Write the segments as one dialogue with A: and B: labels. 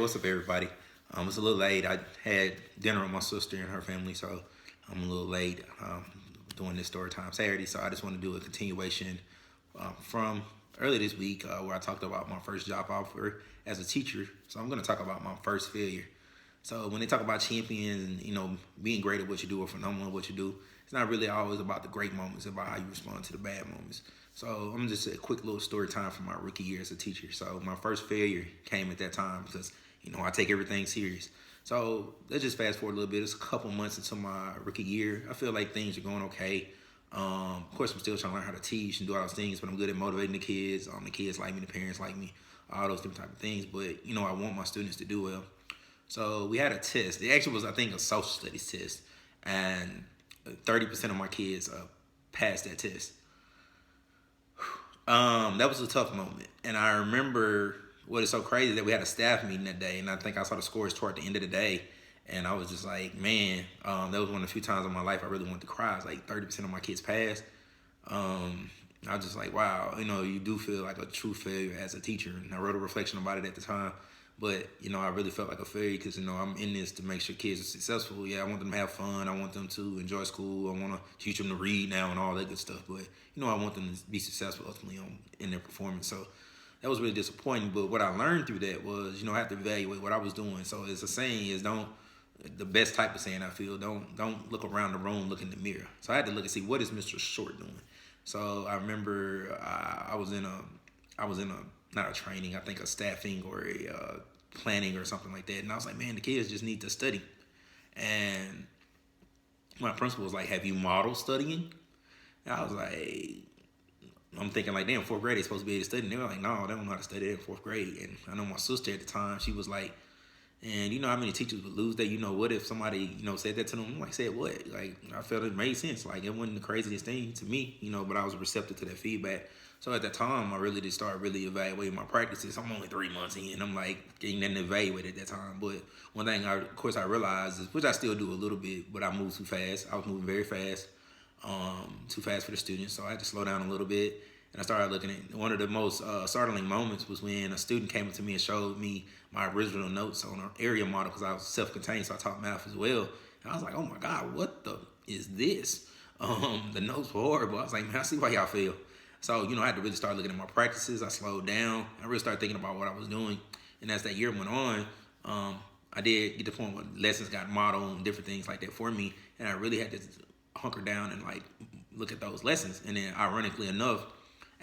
A: What's up, everybody? It's a little late. I had dinner with my sister and her family, so I'm a little late doing this story time Saturday. So I just want to do a continuation from earlier this week where I talked about my first job offer as a teacher. So I'm going to talk about my first failure. So when they talk about champions and being great at what you do or phenomenal at what you do, it's not really always about the great moments. It's about how you respond to the bad moments. So I'm just a quick little story time from my rookie year as a teacher. So my first failure came at that time because I take everything serious. So let's just fast forward a little bit. It's a couple months into my rookie year. I feel like things are going okay. Of course, I'm still trying to learn how to teach and do all those things, but I'm good at motivating the kids. The kids like me, the parents like me, all those different type of things. But I want my students to do well. So we had a test. It actually was, I think, a social studies test, and 30% of my kids passed that test. That was a tough moment, and I remember what is so crazy is that we had a staff meeting that day, and I think I saw the scores toward the end of the day, and I was just like, man, that was one of the few times in my life I really wanted to cry. It's like 30% of my kids passed. I was just like, wow, you do feel like a true failure as a teacher, and I wrote a reflection about it at the time. But, I really felt like a failure because, I'm in this to make sure kids are successful. Yeah, I want them to have fun. I want them to enjoy school. I want to teach them to read now and all that good stuff. But, I want them to be successful ultimately in their performance. So that was really disappointing. But what I learned through that was, I have to evaluate what I was doing. So it's a saying is the best type of saying I feel, don't look around the room, look in the mirror. So I had to look and see, what is Mr. Short doing? So I remember I was in a not a training, I think a staffing or a planning or something like that. And I was like, man, the kids just need to study. And my principal was like, have you modeled studying? And I was like, I'm thinking like, damn, fourth grade, they're supposed to be able to study. And they were like, no, they don't know how to study in fourth grade. And I know my sister at the time, she was like, and how many teachers would lose that? What if somebody, said that to them? I'm like, said what? Like, I felt it made sense. Like, it wasn't the craziest thing to me, but I was receptive to that feedback. So at that time, I really did start really evaluating my practices. I'm only 3 months in. I'm like getting nothing to evaluate at that time. But one thing, of course, I realized is, which I still do a little bit, but I moved too fast. I was moving very fast, too fast for the students. So I had to slow down a little bit. And I started looking at one of the most startling moments was when a student came up to me and showed me my original notes on an area model because I was self-contained, so I taught math as well. And I was like, oh my God, what the is this? The notes were horrible. I was like, man, I see why y'all fail. So, I had to really start looking at my practices. I slowed down. I really started thinking about what I was doing. And as that year went on, I did get to the point where lessons got modeled and different things like that for me. And I really had to hunker down and look at those lessons. And then ironically enough,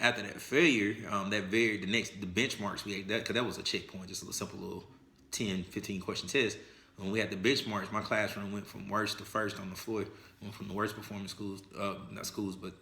A: after that failure, the benchmarks we had, because that was a checkpoint, just a simple little 10, 15 question test. When we had the benchmarks, my classroom went from worst to first on the floor. Went from the worst performing schools, not schools, but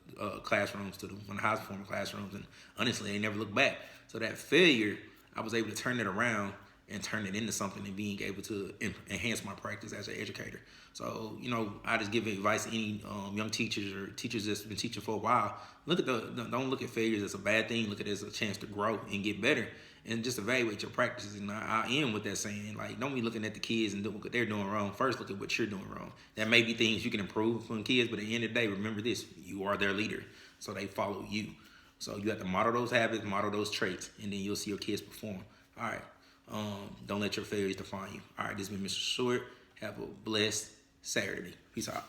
A: classrooms to one of the highest performing classrooms. And honestly, they never looked back. So that failure, I was able to turn it around and turn it into something and being able to enhance my practice as an educator. So, I just give advice to any young teachers or teachers that's been teaching for a while. Don't look at failures as a bad thing. Look at it as a chance to grow and get better, and just evaluate your practices. And I end with that saying, don't be looking at the kids and doing what they're doing wrong. First, look at what you're doing wrong. There may be things you can improve from kids, but at the end of the day, remember this: you are their leader, so they follow you. So you have to model those habits, model those traits, and then you'll see your kids perform. All right. Don't let your failures define you. All right, this has been Mr. Short. Have a blessed Saturday. Peace out.